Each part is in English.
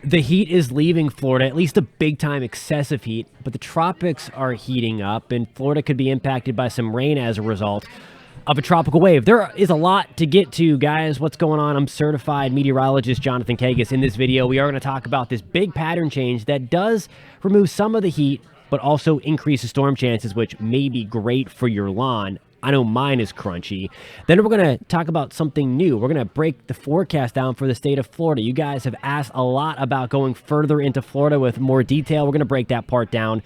The heat is leaving Florida, at least the big-time excessive heat, but the tropics are heating up, and Florida could be impacted by some rain as a result of a tropical wave. There is a lot to get to, guys. What's going on? I'm certified meteorologist Jonathan Kagas. In this video, we are going to talk about this big pattern change that does remove some of the heat, but also increases storm chances, which may be great for your lawn. I know mine is crunchy. Then we're going to talk about something new. We're going to break the forecast down for the state of Florida. You guys have asked a lot about going further into Florida with more detail. We're going to break that part down.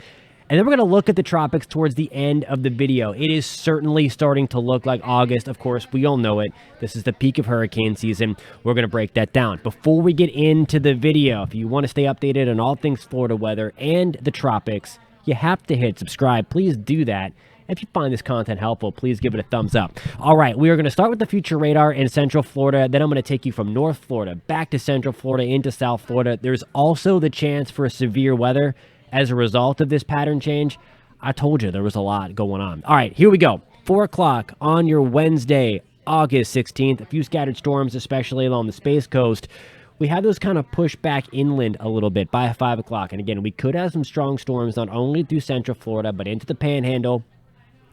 And then we're going to look at the tropics towards the end of the video. It is certainly starting to look like August. Of course, we all know it. This is the peak of hurricane season. We're going to break that down. Before we get into the video, if you want to stay updated on all things Florida weather and the tropics, you have to hit subscribe. Please do that. If you find this content helpful, please give it a thumbs up. All right, we are going to start with the future radar in Central Florida. Then I'm going to take you from North Florida back to Central Florida into South Florida. There's also the chance for severe weather as a result of this pattern change. I told you there was a lot going on. All right, here we go. 4 o'clock on your Wednesday, August 16th. A few scattered storms, especially along the Space Coast. We had those kind of push back inland a little bit by 5 o'clock. And again, we could have some strong storms not only through Central Florida, but into the Panhandle,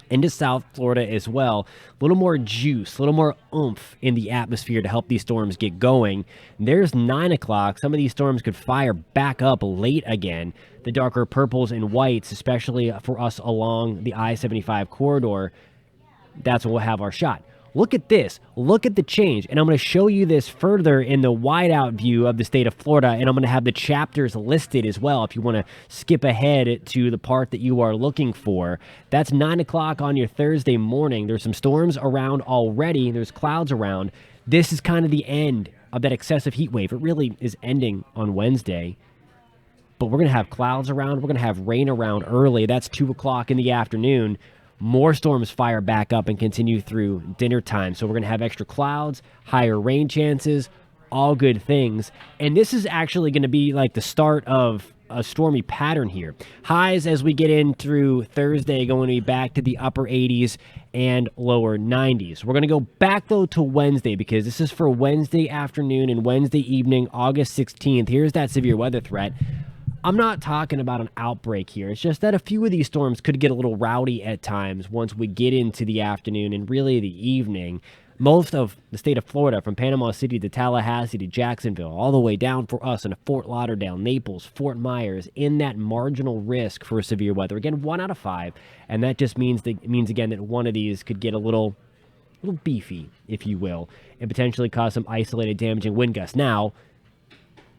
into South Florida as well. A little more juice, a little more oomph in the atmosphere to help these storms get going. There's 9 o'clock. Some of these storms could fire back up late again. The darker purples and whites, especially for us along the I-75 corridor, that's when we'll have our shot. Look at this. Look at the change. And I'm going to show you this further in the wide-out view of the state of Florida, and I'm going to have the chapters listed as well if you want to skip ahead to the part that you are looking for. That's 9 o'clock on your Thursday morning. There's some storms around already. There's clouds around. This is kind of the end of that excessive heat wave. It really is ending on Wednesday. But we're going to have clouds around. We're going to have rain around early. That's 2 o'clock in the afternoon. More storms fire back up and continue through dinner time. So we're going to have extra clouds, higher rain chances, all good things. And this is actually going to be like the start of a stormy pattern here. Highs as we get in through Thursday going to be back to the upper 80s and lower 90s. We're going to go back, though, to Wednesday because this is for Wednesday afternoon and Wednesday evening, August 16th. Here's that severe weather threat. I'm not talking about an outbreak here. It's just that a few of these storms could get a little rowdy at times once we get into the afternoon and really the evening. Most of the state of Florida, from Panama City to Tallahassee to Jacksonville, all the way down for us into Fort Lauderdale, Naples, Fort Myers, in that marginal risk for severe weather. Again, 1 out of 5, and that just means again that one of these could get a little beefy, if you will, and potentially cause some isolated damaging wind gusts. Now,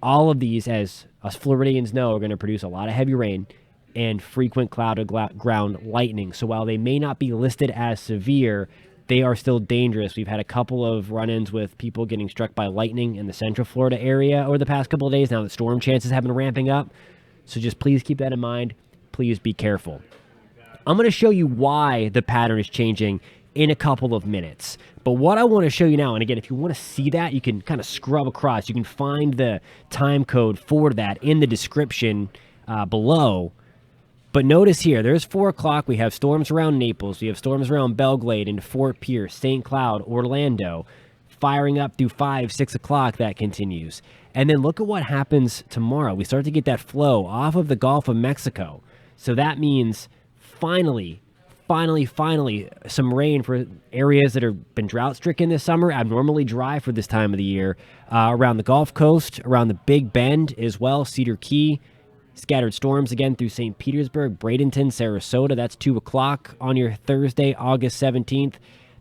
all of these, as us Floridians know, are going to produce a lot of heavy rain and frequent cloud ground lightning. So while they may not be listed as severe, they are still dangerous. We've had a couple of run-ins with people getting struck by lightning in the Central Florida area over the past couple of days. Now the storm chances have been ramping up. So just please keep that in mind. Please be careful. I'm going to show you why the pattern is changing in a couple of minutes. But what I want to show you now, and again, if you want to see that, you can kind of scrub across. You can find the time code for that in the description below. But notice here, there's 4 o'clock. We have storms around Naples. We have storms around Belgrade into Fort Pierce, St. Cloud, Orlando. Firing up through 5, 6 o'clock, that continues. And then look at what happens tomorrow. We start to get that flow off of the Gulf of Mexico. So that means finally, some rain for areas that have been drought-stricken this summer, abnormally dry for this time of the year, around the Gulf Coast, around the Big Bend as well, Cedar Key, scattered storms again through St. Petersburg, Bradenton, Sarasota. That's 2 o'clock on your Thursday, August 17th.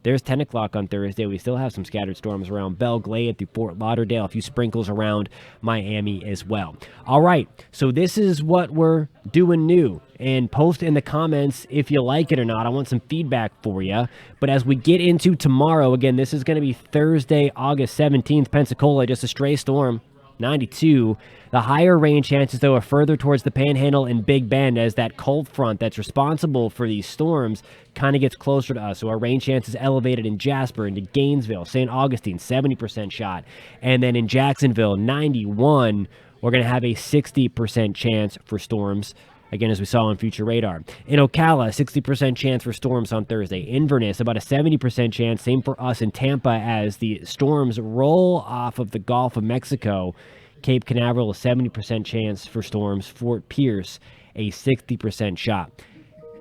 There's 10 o'clock on Thursday. We still have some scattered storms around Belgrade through Fort Lauderdale, a few sprinkles around Miami as well. All right, so this is what we're doing new. And post in the comments if you like it or not. I want some feedback for you. But as we get into tomorrow, again, this is going to be Thursday, August 17th, Pensacola, just a stray storm. 92. The higher rain chances, though, are further towards the Panhandle and Big Bend as that cold front that's responsible for these storms kind of gets closer to us. So our rain chances elevated in Jasper, into Gainesville, St. Augustine, 70% shot. And then in Jacksonville, 91, we're going to have a 60% chance for storms. Again, as we saw on Future Radar. In Ocala, 60% chance for storms on Thursday. Inverness, about a 70% chance. Same for us in Tampa as the storms roll off of the Gulf of Mexico Cape Canaveral, a 70% chance for storms. Fort Pierce, a 60% shot.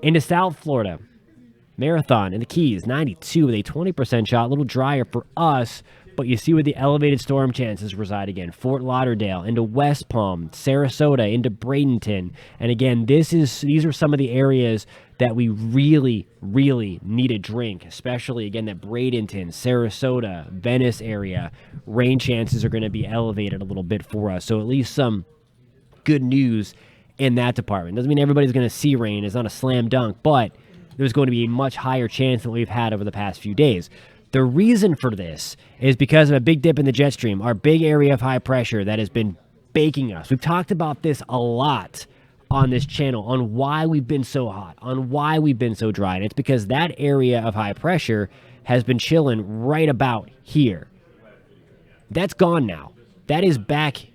Into South Florida, Marathon in the Keys, 92 with a 20% shot. A little drier for us, but you see where the elevated storm chances reside again. Fort Lauderdale, into West Palm, Sarasota, into Bradenton. And again, these are some of the areas that we really, really need a drink, especially, again, that Bradenton, Sarasota, Venice area. Rain chances are going to be elevated a little bit for us. So at least some good news in that department. Doesn't mean everybody's going to see rain. It's not a slam dunk, but there's going to be a much higher chance than we've had over the past few days. The reason for this is because of a big dip in the jet stream, our big area of high pressure that has been baking us. We've talked about this a lot on this channel, on why we've been so hot, on why we've been so dry. And it's because that area of high pressure has been chilling right about here. That's gone now. That is back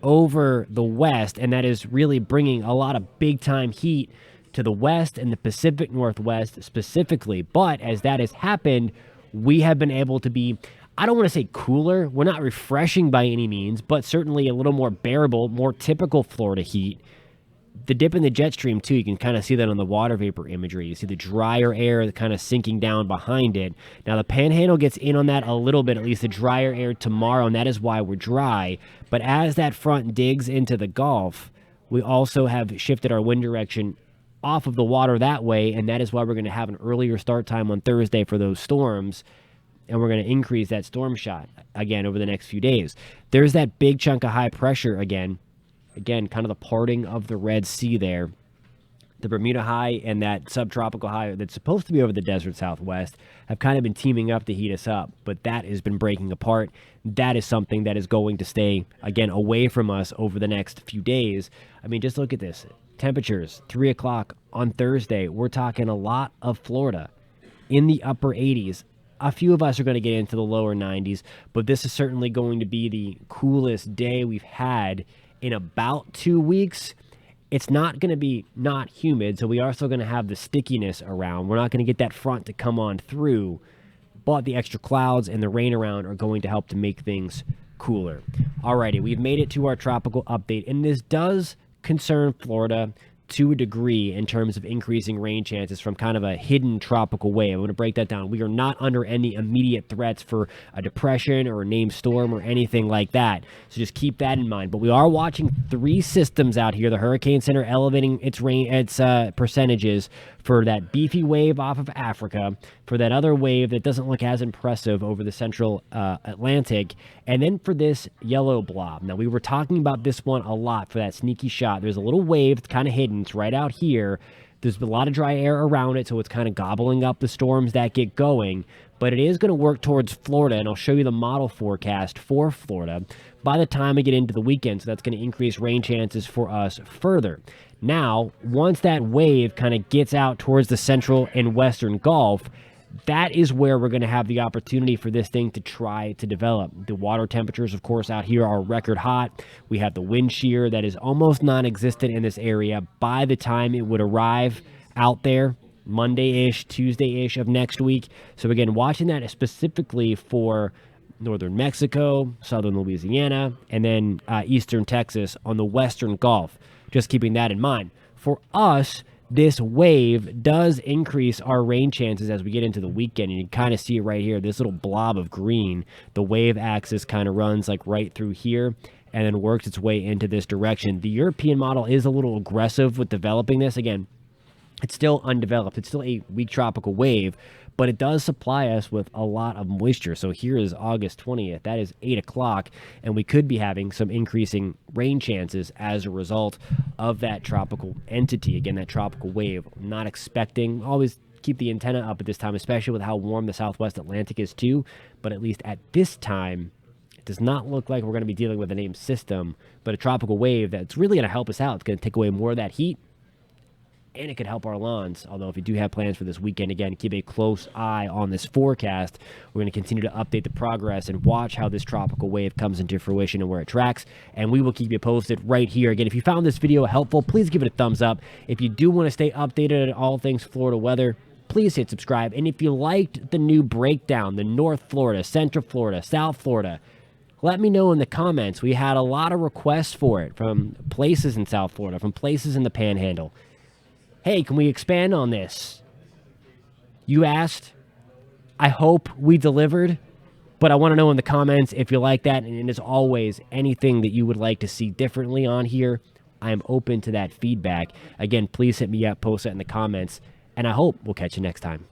over the west, and that is really bringing a lot of big-time heat to the west and the Pacific Northwest specifically. But as that has happened, we have been able to be, I don't want to say cooler, we're not refreshing by any means, but certainly a little more bearable, more typical Florida heat. The dip in the jet stream, too, you can kind of see that on the water vapor imagery. You see the drier air kind of sinking down behind it. Now, the Panhandle gets in on that a little bit, at least the drier air tomorrow, and that is why we're dry. But as that front digs into the Gulf, we also have shifted our wind direction off of the water that way, and that is why we're going to have an earlier start time on Thursday for those storms, and we're going to increase that storm shot again over the next few days. There's that big chunk of high pressure again, kind of the parting of the Red Sea there. The Bermuda high and that subtropical high that's supposed to be over the desert Southwest have kind of been teaming up to heat us up, but that has been breaking apart. That is something that is going to stay, again, away from us over the next few days. I mean, just look at this. Temperatures, 3 o'clock on Thursday. We're talking a lot of Florida in the upper 80s. A few of us are going to get into the lower 90s, but this is certainly going to be the coolest day we've had in about 2 weeks. It's not going to be not humid, so we are still going to have the stickiness around. We're not going to get that front to come on through, but the extra clouds and the rain around are going to help to make things cooler. Alrighty, we've made it to our tropical update, and this does concern Florida to a degree in terms of increasing rain chances from kind of a hidden tropical wave. I'm going to break that down. We are not under any immediate threats for a depression or a named storm or anything like that. So just keep that in mind. But we are watching 3 systems out here. The Hurricane Center elevating its percentages for that beefy wave off of Africa, for that other wave that doesn't look as impressive over the central Atlantic, and then for this yellow blob. Now, we were talking about this one a lot for that sneaky shot. There's a little wave that's kind of hidden. It's right out here. There's a lot of dry air around it, so it's kind of gobbling up the storms that get going. But it is going to work towards Florida, and I'll show you the model forecast for Florida by the time we get into the weekend, so that's going to increase rain chances for us further. Now, once that wave kind of gets out towards the central and western Gulf, that is where we're going to have the opportunity for this thing to try to develop. The water temperatures, of course, out here are record hot. We have the wind shear that is almost non-existent in this area by the time it would arrive out there, Monday-ish, Tuesday-ish of next week. So again, watching that specifically for northern Mexico, southern Louisiana, and then eastern Texas on the western Gulf. Just keeping that in mind. For us, this wave does increase our rain chances as we get into the weekend, and you kind of see it right here, this little blob of green. The wave axis kind of runs like right through here and then works its way into this direction. The European model is a little aggressive with developing this. Again, it's still undeveloped. It's still a weak tropical wave, but it does supply us with a lot of moisture. So here is August 20th. That is 8 o'clock, and we could be having some increasing rain chances as a result of that tropical entity. Again, that tropical wave. Not expecting, always keep the antenna up at this time, especially with how warm the Southwest Atlantic is too. But at least at this time, it does not look like we're going to be dealing with a named system, but a tropical wave that's really going to help us out. It's going to take away more of that heat, and it could help our lawns. Although if you do have plans for this weekend, again, keep a close eye on this forecast. We're going to continue to update the progress and watch how this tropical wave comes into fruition and where it tracks, and we will keep you posted right here. Again, if you found this video helpful, please give it a thumbs up. If you do want to stay updated on all things Florida weather, please hit subscribe. And if you liked the new breakdown, the North Florida, Central Florida, South Florida, Let me know in the comments. We had a lot of requests for it from places in South Florida, from places in the Panhandle. Hey, can we expand on this? You asked. I hope we delivered, but I want to know in the comments if you like that. And as always, anything that you would like to see differently on here, I am open to that feedback. Again, please hit me up, post it in the comments, and I hope we'll catch you next time.